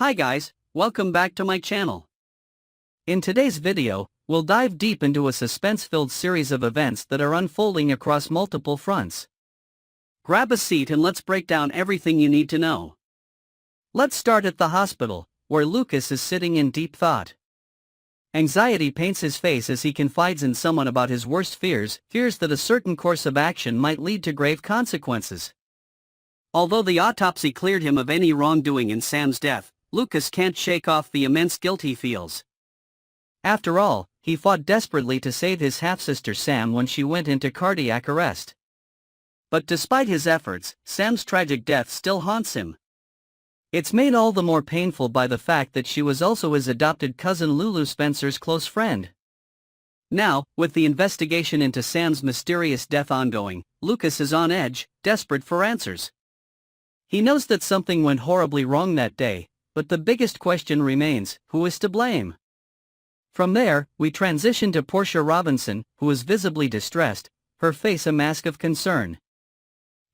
Hi guys, welcome back to my channel. In today's video, we'll dive deep into a suspense-filled series of events that are unfolding across multiple fronts. Grab a seat and let's break down everything you need to know. Let's start at the hospital, where Lucas is sitting in deep thought. Anxiety paints his face as he confides in someone about his worst fears that a certain course of action might lead to grave consequences. Although the autopsy cleared him of any wrongdoing in Sam's death, Lucas can't shake off the immense guilt he feels. After all, he fought desperately to save his half-sister Sam when she went into cardiac arrest. But despite his efforts, Sam's tragic death still haunts him. It's made all the more painful by the fact that she was also his adopted cousin Lulu Spencer's close friend. Now, with the investigation into Sam's mysterious death ongoing, Lucas is on edge, desperate for answers. He knows that something went horribly wrong that day, but the biggest question remains, who is to blame? From there, we transition to Portia Robinson, who is visibly distressed, her face a mask of concern.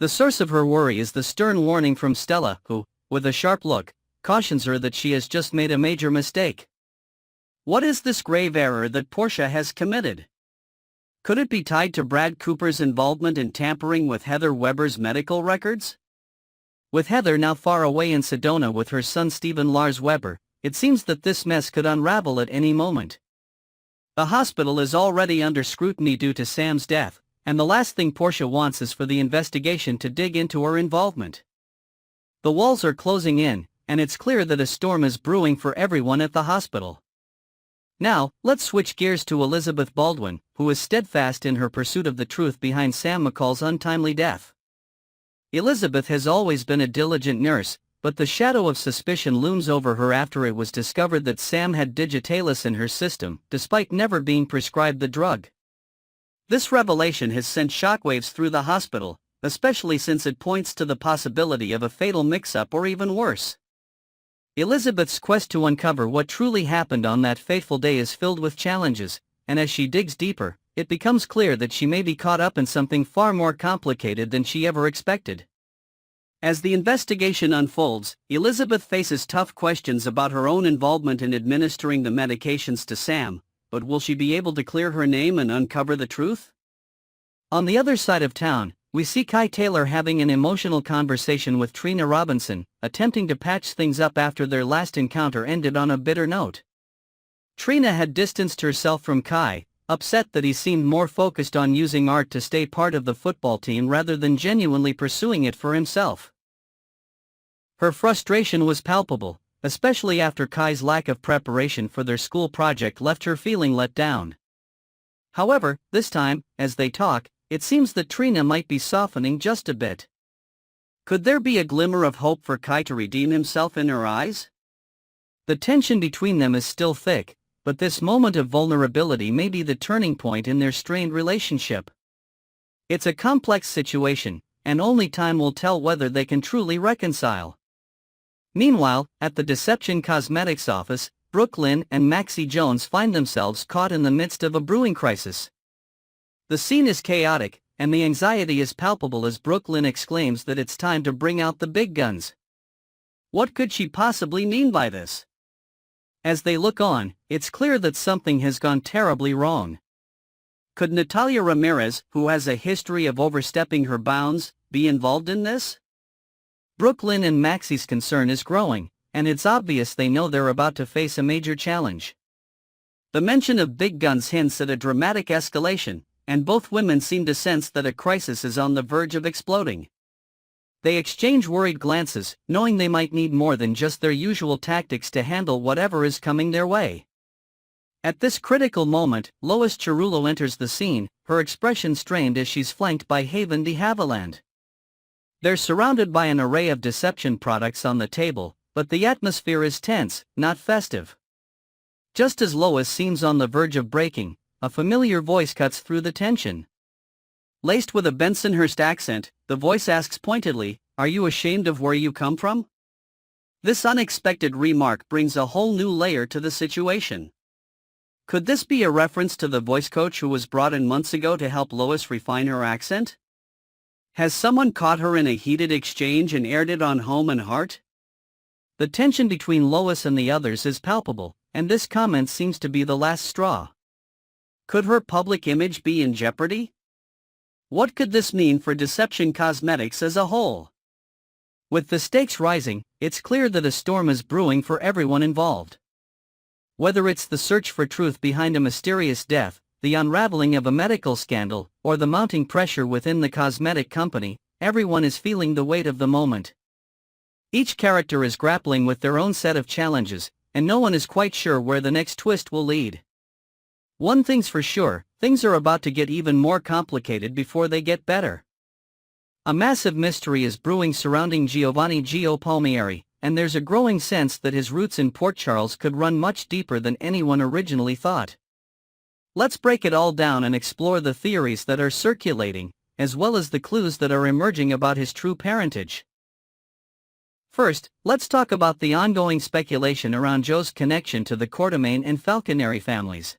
The source of her worry is the stern warning from Stella, who, with a sharp look, cautions her that she has just made a major mistake. What is this grave error that Portia has committed? Could it be tied to Brad Cooper's involvement in tampering with Heather Weber's medical records? With Heather now far away in Sedona with her son Stephen Lars Weber, it seems that this mess could unravel at any moment. The hospital is already under scrutiny due to Sam's death, and the last thing Portia wants is for the investigation to dig into her involvement. The walls are closing in, and it's clear that a storm is brewing for everyone at the hospital. Now, let's switch gears to Elizabeth Baldwin, who is steadfast in her pursuit of the truth behind Sam McCall's untimely death. Elizabeth has always been a diligent nurse, but the shadow of suspicion looms over her after it was discovered that Sam had digitalis in her system, despite never being prescribed the drug. This revelation has sent shockwaves through the hospital, especially since it points to the possibility of a fatal mix-up or even worse. Elizabeth's quest to uncover what truly happened on that fateful day is filled with challenges, and as she digs deeper, it becomes clear that she may be caught up in something far more complicated than she ever expected. As the investigation unfolds, Elizabeth faces tough questions about her own involvement in administering the medications to Sam, but will she be able to clear her name and uncover the truth? On the other side of town, we see Kai Taylor having an emotional conversation with Trina Robinson, attempting to patch things up after their last encounter ended on a bitter note. Trina had distanced herself from Kai, upset that he seemed more focused on using art to stay part of the football team rather than genuinely pursuing it for himself. Her frustration was palpable, especially after Kai's lack of preparation for their school project left her feeling let down. However, this time, as they talk, it seems that Trina might be softening just a bit. Could there be a glimmer of hope for Kai to redeem himself in her eyes? The tension between them is still thick, but this moment of vulnerability may be the turning point in their strained relationship. It's a complex situation, and only time will tell whether they can truly reconcile. Meanwhile, at the Deception Cosmetics office, Brooke Lynn and Maxie Jones find themselves caught in the midst of a brewing crisis. The scene is chaotic, and the anxiety is palpable as Brooke Lynn exclaims that it's time to bring out the big guns. What could she possibly mean by this? As they look on, it's clear that something has gone terribly wrong. Could Natalia Ramirez, who has a history of overstepping her bounds, be involved in this? Brooke Lynn and Maxie's concern is growing, and it's obvious they know they're about to face a major challenge. The mention of big guns hints at a dramatic escalation, and both women seem to sense that a crisis is on the verge of exploding. They exchange worried glances, knowing they might need more than just their usual tactics to handle whatever is coming their way. At this critical moment, Lois Cerullo enters the scene, her expression strained as she's flanked by Haven de Havilland. They're surrounded by an array of deception products on the table, but the atmosphere is tense, not festive. Just as Lois seems on the verge of breaking, a familiar voice cuts through the tension. Laced with a Bensonhurst accent, the voice asks pointedly, "Are you ashamed of where you come from?" This unexpected remark brings a whole new layer to the situation. Could this be a reference to the voice coach who was brought in months ago to help Lois refine her accent? Has someone caught her in a heated exchange and aired it on Home and Heart? The tension between Lois and the others is palpable, and this comment seems to be the last straw. Could her public image be in jeopardy? What could this mean for Deception Cosmetics as a whole? With the stakes rising, it's clear that a storm is brewing for everyone involved. Whether it's the search for truth behind a mysterious death, the unraveling of a medical scandal, or the mounting pressure within the cosmetic company, everyone is feeling the weight of the moment. Each character is grappling with their own set of challenges, and no one is quite sure where the next twist will lead. One thing's for sure, things are about to get even more complicated before they get better. A massive mystery is brewing surrounding Giovanni Gio Palmieri, and there's a growing sense that his roots in Port Charles could run much deeper than anyone originally thought. Let's break it all down and explore the theories that are circulating, as well as the clues that are emerging about his true parentage. First, let's talk about the ongoing speculation around Joe's connection to the Quartermaine and Falconeri families.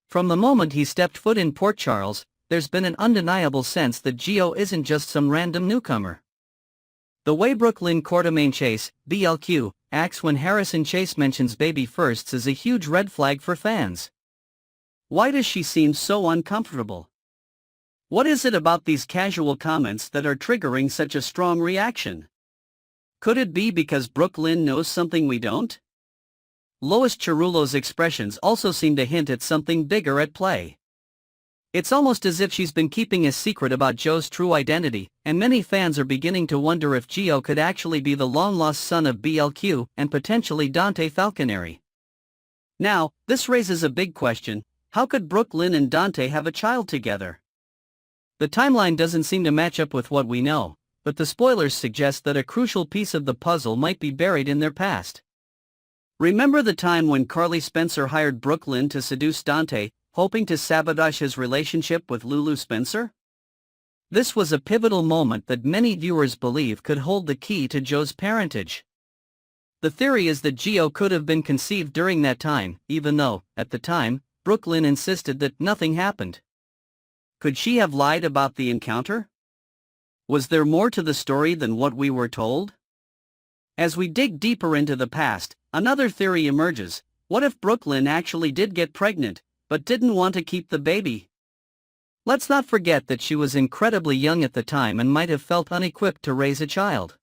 From the moment he stepped foot in Port Charles, there's been an undeniable sense that Gio isn't just some random newcomer. The way Brooklyn Quartermaine Chase, BLQ, acts when Harrison Chase mentions baby firsts is a huge red flag for fans. Why does she seem so uncomfortable? What is it about these casual comments that are triggering such a strong reaction? Could it be because Brooklyn knows something we don't? Lois Cerullo's expressions also seem to hint at something bigger at play. It's almost as if she's been keeping a secret about Joe's true identity, and many fans are beginning to wonder if Gio could actually be the long-lost son of BLQ and potentially Dante Falconeri. Now, this raises a big question: how could Brooklyn and Dante have a child together? The timeline doesn't seem to match up with what we know, but the spoilers suggest that a crucial piece of the puzzle might be buried in their past. Remember the time when Carly Spencer hired Brooklyn to seduce Dante, hoping to sabotage his relationship with Lulu Spencer? This was a pivotal moment that many viewers believe could hold the key to Joe's parentage. The theory is that Gio could have been conceived during that time, even though, at the time, Brooklyn insisted that nothing happened. Could she have lied about the encounter? Was there more to the story than what we were told? As we dig deeper into the past, another theory emerges: what if Brooklyn actually did get pregnant, but didn't want to keep the baby? Let's not forget that she was incredibly young at the time and might have felt unequipped to raise a child.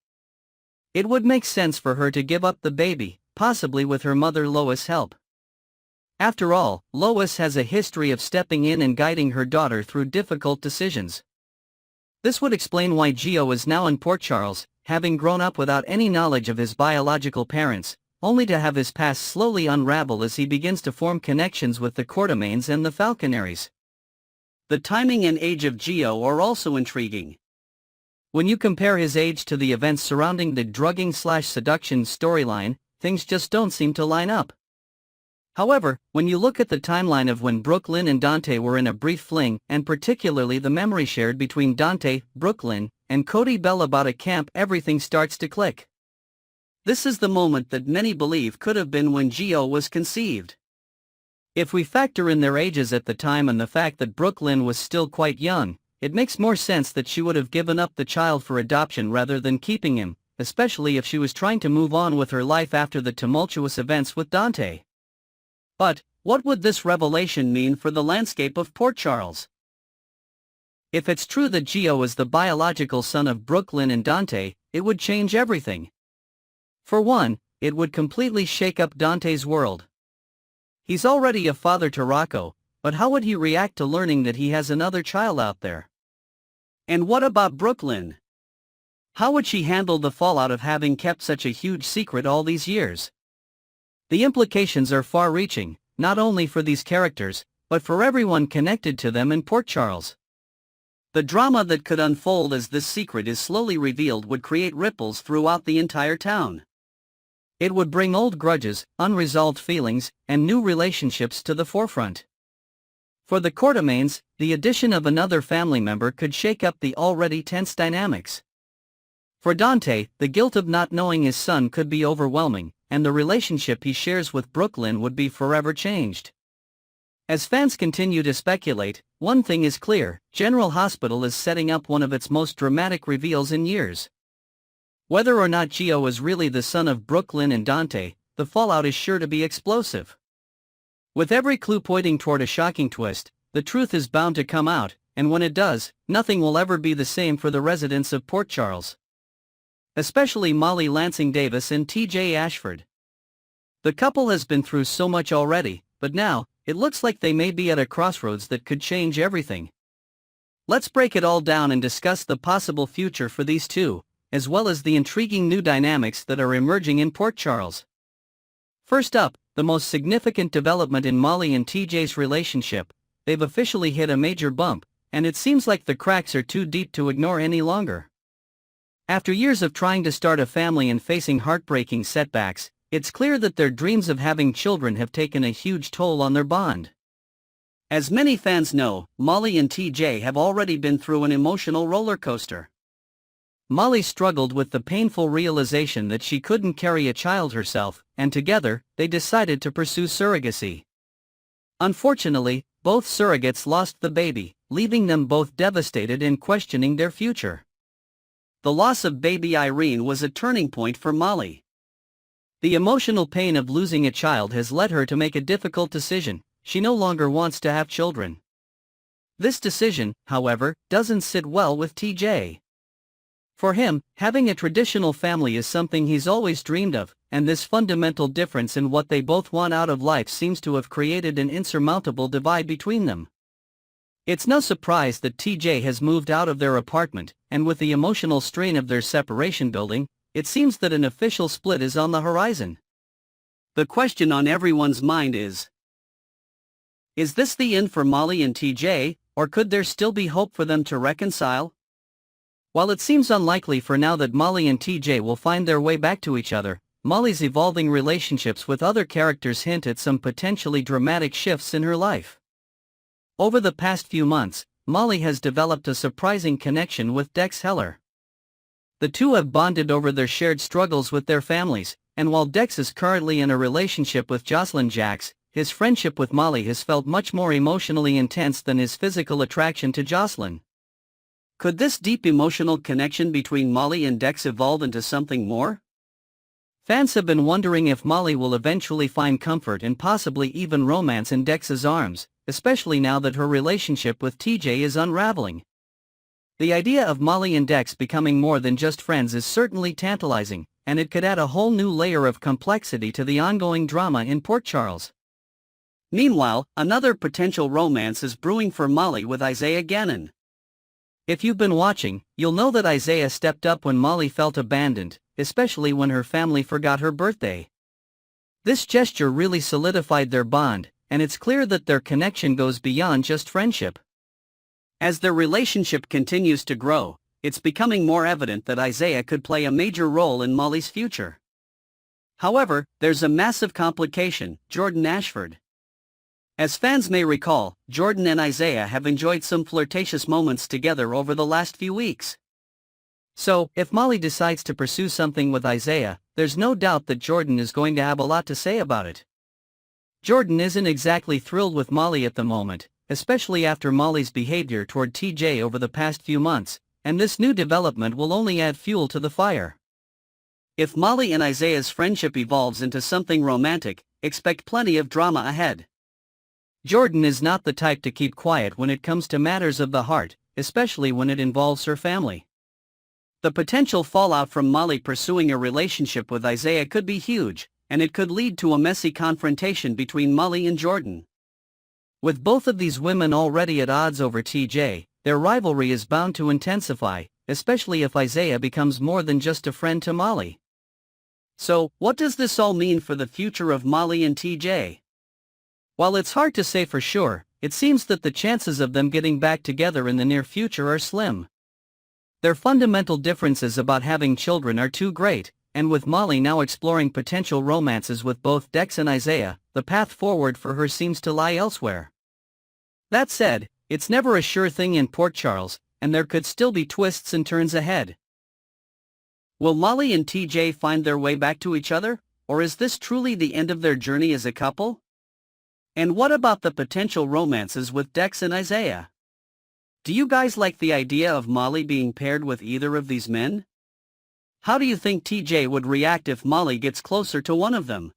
It would make sense for her to give up the baby, possibly with her mother Lois' help. After all, Lois has a history of stepping in and guiding her daughter through difficult decisions. This would explain why Gio is now in Port Charles, having grown up without any knowledge of his biological parents, only to have his past slowly unravel as he begins to form connections with the Quartermaines and the Falconeris. The timing and age of Gio are also intriguing. When you compare his age to the events surrounding the drugging/seduction storyline, things just don't seem to line up. However, when you look at the timeline of when Brooklyn and Dante were in a brief fling, and particularly the memory shared between Dante, Brooklyn, and Cody Bell about a camp, everything starts to click. This is the moment that many believe could have been when Gio was conceived. If we factor in their ages at the time and the fact that Brooklyn was still quite young, it makes more sense that she would have given up the child for adoption rather than keeping him, especially if she was trying to move on with her life after the tumultuous events with Dante. But, what would this revelation mean for the landscape of Port Charles? If it's true that Gio is the biological son of Brooklyn and Dante, it would change everything. For one, it would completely shake up Dante's world. He's already a father to Rocco, but how would he react to learning that he has another child out there? And what about Brooklyn? How would she handle the fallout of having kept such a huge secret all these years? The implications are far-reaching, not only for these characters, but for everyone connected to them in Port Charles. The drama that could unfold as this secret is slowly revealed would create ripples throughout the entire town. It would bring old grudges, unresolved feelings, and new relationships to the forefront. For the Quartermaines, the addition of another family member could shake up the already tense dynamics. For Dante, the guilt of not knowing his son could be overwhelming, and the relationship he shares with Brooklyn would be forever changed. As fans continue to speculate, one thing is clear: General Hospital is setting up one of its most dramatic reveals in years. Whether or not Gio is really the son of Brooklyn and Dante, the fallout is sure to be explosive. With every clue pointing toward a shocking twist, the truth is bound to come out, and when it does, nothing will ever be the same for the residents of Port Charles. Especially Molly Lansing Davis and TJ Ashford. The couple has been through so much already, but now, it looks like they may be at a crossroads that could change everything. Let's break it all down and discuss the possible future for these two, as well as the intriguing new dynamics that are emerging in Port Charles. First up, the most significant development in Molly and TJ's relationship. They've officially hit a major bump, and it seems like the cracks are too deep to ignore any longer. After years of trying to start a family and facing heartbreaking setbacks, it's clear that their dreams of having children have taken a huge toll on their bond. As many fans know, Molly and TJ have already been through an emotional roller coaster. Molly struggled with the painful realization that she couldn't carry a child herself, and together, they decided to pursue surrogacy. Unfortunately, both surrogates lost the baby, leaving them both devastated and questioning their future. The loss of baby Irene was a turning point for Molly. The emotional pain of losing a child has led her to make a difficult decision. She no longer wants to have children. This decision, however, doesn't sit well with TJ. For him, having a traditional family is something he's always dreamed of, and this fundamental difference in what they both want out of life seems to have created an insurmountable divide between them. It's no surprise that TJ has moved out of their apartment, and with the emotional strain of their separation building, it seems that an official split is on the horizon. The question on everyone's mind is this the end for Molly and TJ, or could there still be hope for them to reconcile? While it seems unlikely for now that Molly and TJ will find their way back to each other, Molly's evolving relationships with other characters hint at some potentially dramatic shifts in her life. Over the past few months, Molly has developed a surprising connection with Dex Heller. The two have bonded over their shared struggles with their families, and while Dex is currently in a relationship with Jocelyn Jacks, his friendship with Molly has felt much more emotionally intense than his physical attraction to Jocelyn. Could this deep emotional connection between Molly and Dex evolve into something more? Fans have been wondering if Molly will eventually find comfort and possibly even romance in Dex's arms, especially now that her relationship with TJ is unraveling. The idea of Molly and Dex becoming more than just friends is certainly tantalizing, and it could add a whole new layer of complexity to the ongoing drama in Port Charles. Meanwhile, another potential romance is brewing for Molly with Isaiah Gannon. If you've been watching, you'll know that Isaiah stepped up when Molly felt abandoned, especially when her family forgot her birthday. This gesture really solidified their bond, and it's clear that their connection goes beyond just friendship. As their relationship continues to grow, it's becoming more evident that Isaiah could play a major role in Molly's future. However, there's a massive complication: Jordan Ashford. As fans may recall, Jordan and Isaiah have enjoyed some flirtatious moments together over the last few weeks. So, if Molly decides to pursue something with Isaiah, there's no doubt that Jordan is going to have a lot to say about it. Jordan isn't exactly thrilled with Molly at the moment, especially after Molly's behavior toward TJ over the past few months, and this new development will only add fuel to the fire. If Molly and Isaiah's friendship evolves into something romantic, expect plenty of drama ahead. Jordan is not the type to keep quiet when it comes to matters of the heart, especially when it involves her family. The potential fallout from Molly pursuing a relationship with Isaiah could be huge, and it could lead to a messy confrontation between Molly and Jordan. With both of these women already at odds over TJ, their rivalry is bound to intensify, especially if Isaiah becomes more than just a friend to Molly. So, what does this all mean for the future of Molly and TJ? While it's hard to say for sure, it seems that the chances of them getting back together in the near future are slim. Their fundamental differences about having children are too great, and with Molly now exploring potential romances with both Dex and Isaiah, the path forward for her seems to lie elsewhere. That said, it's never a sure thing in Port Charles, and there could still be twists and turns ahead. Will Molly and TJ find their way back to each other, or is this truly the end of their journey as a couple? And what about the potential romances with Dex and Isaiah? Do you guys like the idea of Molly being paired with either of these men? How do you think TJ would react if Molly gets closer to one of them?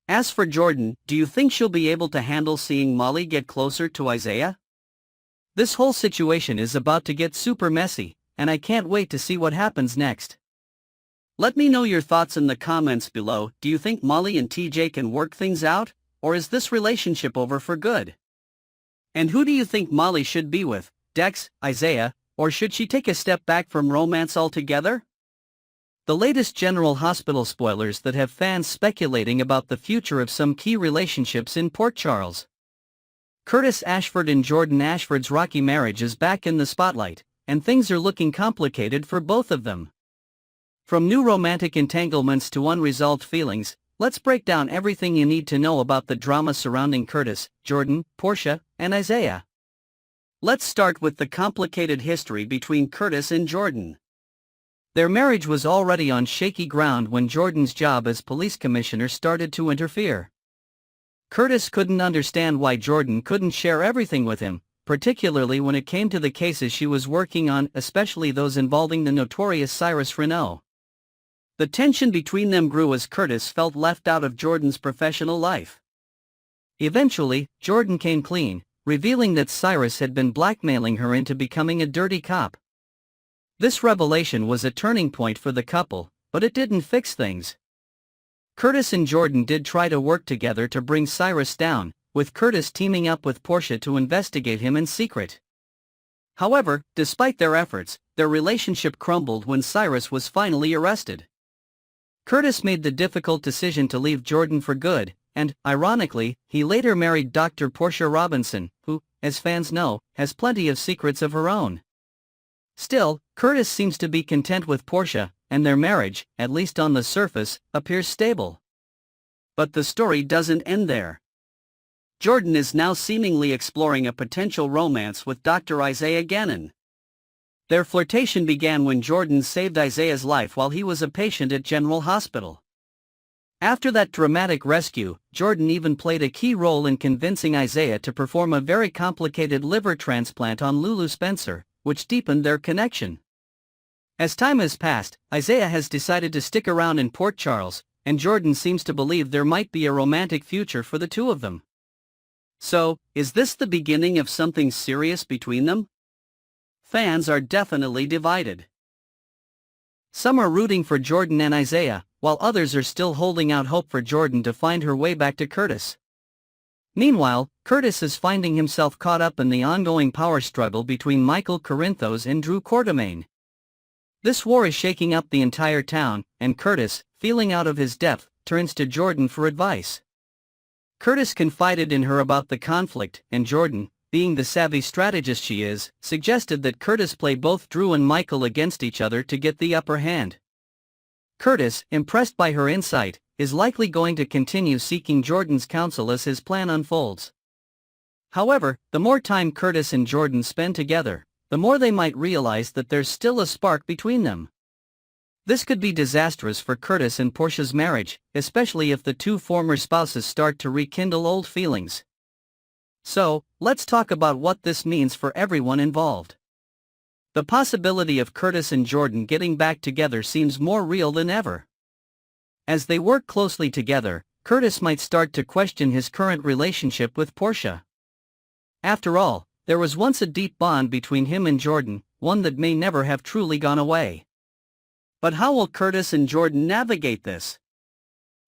As for Jordan, do you think she'll be able to handle seeing Molly get closer to Isaiah? This whole situation is about to get super messy, and I can't wait to see what happens next. Let me know your thoughts in the comments below. Do you think Molly and TJ can work things out, or is this relationship over for good? And who do you think Molly should be with, Dex, Isaiah, or should she take a step back from romance altogether? The latest General Hospital spoilers that have fans speculating about the future of some key relationships in Port Charles. Curtis Ashford and Jordan Ashford's rocky marriage is back in the spotlight, and things are looking complicated for both of them. From new romantic entanglements to unresolved feelings, let's break down everything you need to know about the drama surrounding Curtis, Jordan, Portia, and Isaiah. Let's start with the complicated history between Curtis and Jordan. Their marriage was already on shaky ground when Jordan's job as police commissioner started to interfere. Curtis couldn't understand why Jordan couldn't share everything with him, particularly when it came to the cases she was working on, especially those involving the notorious Cyrus Renault. The tension between them grew as Curtis felt left out of Jordan's professional life. Eventually, Jordan came clean, revealing that Cyrus had been blackmailing her into becoming a dirty cop. This revelation was a turning point for the couple, but it didn't fix things. Curtis and Jordan did try to work together to bring Cyrus down, with Curtis teaming up with Portia to investigate him in secret. However, despite their efforts, their relationship crumbled when Cyrus was finally arrested. Curtis made the difficult decision to leave Jordan for good, and, ironically, he later married Dr. Portia Robinson, who, as fans know, has plenty of secrets of her own. Still, Curtis seems to be content with Portia, and their marriage, at least on the surface, appears stable. But the story doesn't end there. Jordan is now seemingly exploring a potential romance with Dr. Isaiah Gannon. Their flirtation began when Jordan saved Isaiah's life while he was a patient at General Hospital. After that dramatic rescue, Jordan even played a key role in convincing Isaiah to perform a very complicated liver transplant on Lulu Spencer, which deepened their connection. As time has passed, Isaiah has decided to stick around in Port Charles, and Jordan seems to believe there might be a romantic future for the two of them. So, is this the beginning of something serious between them? Fans are definitely divided. Some are rooting for Jordan and Isaiah, while others are still holding out hope for Jordan to find her way back to Curtis. Meanwhile, Curtis is finding himself caught up in the ongoing power struggle between Michael Corinthos and Drew Quartermaine. This war is shaking up the entire town, and Curtis, feeling out of his depth, turns to Jordan for advice. Curtis confided in her about the conflict, and Jordan, being the savvy strategist she is, suggested that Curtis play both Drew and Michael against each other to get the upper hand. Curtis, impressed by her insight, is likely going to continue seeking Jordan's counsel as his plan unfolds. However, the more time Curtis and Jordan spend together, the more they might realize that there's still a spark between them. This could be disastrous for Curtis and Portia's marriage, especially if the two former spouses start to rekindle old feelings. So, let's talk about what this means for everyone involved. The possibility of Curtis and Jordan getting back together seems more real than ever. As they work closely together, Curtis might start to question his current relationship with Portia. After all, there was once a deep bond between him and Jordan, one that may never have truly gone away. But how will Curtis and Jordan navigate this?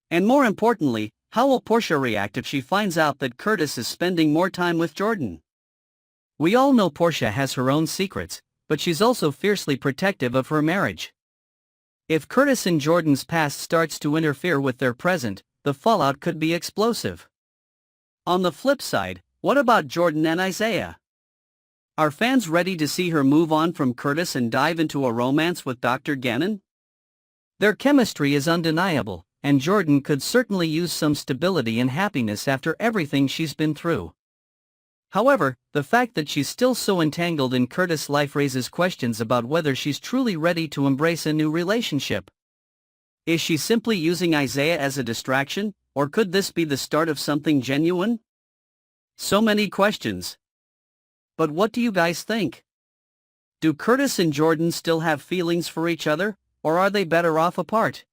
And more importantly, how will Portia react if she finds out that Curtis is spending more time with Jordan? We all know Portia has her own secrets, but she's also fiercely protective of her marriage. If Curtis and Jordan's past starts to interfere with their present, the fallout could be explosive. On the flip side, what about Jordan and Isaiah? Are fans ready to see her move on from Curtis and dive into a romance with Dr. Gannon? Their chemistry is undeniable, and Jordan could certainly use some stability and happiness after everything she's been through. However, the fact that she's still so entangled in Curtis' life raises questions about whether she's truly ready to embrace a new relationship. Is she simply using Isaiah as a distraction, or could this be the start of something genuine? So many questions. But what do you guys think? Do Curtis and Jordan still have feelings for each other, or are they better off apart?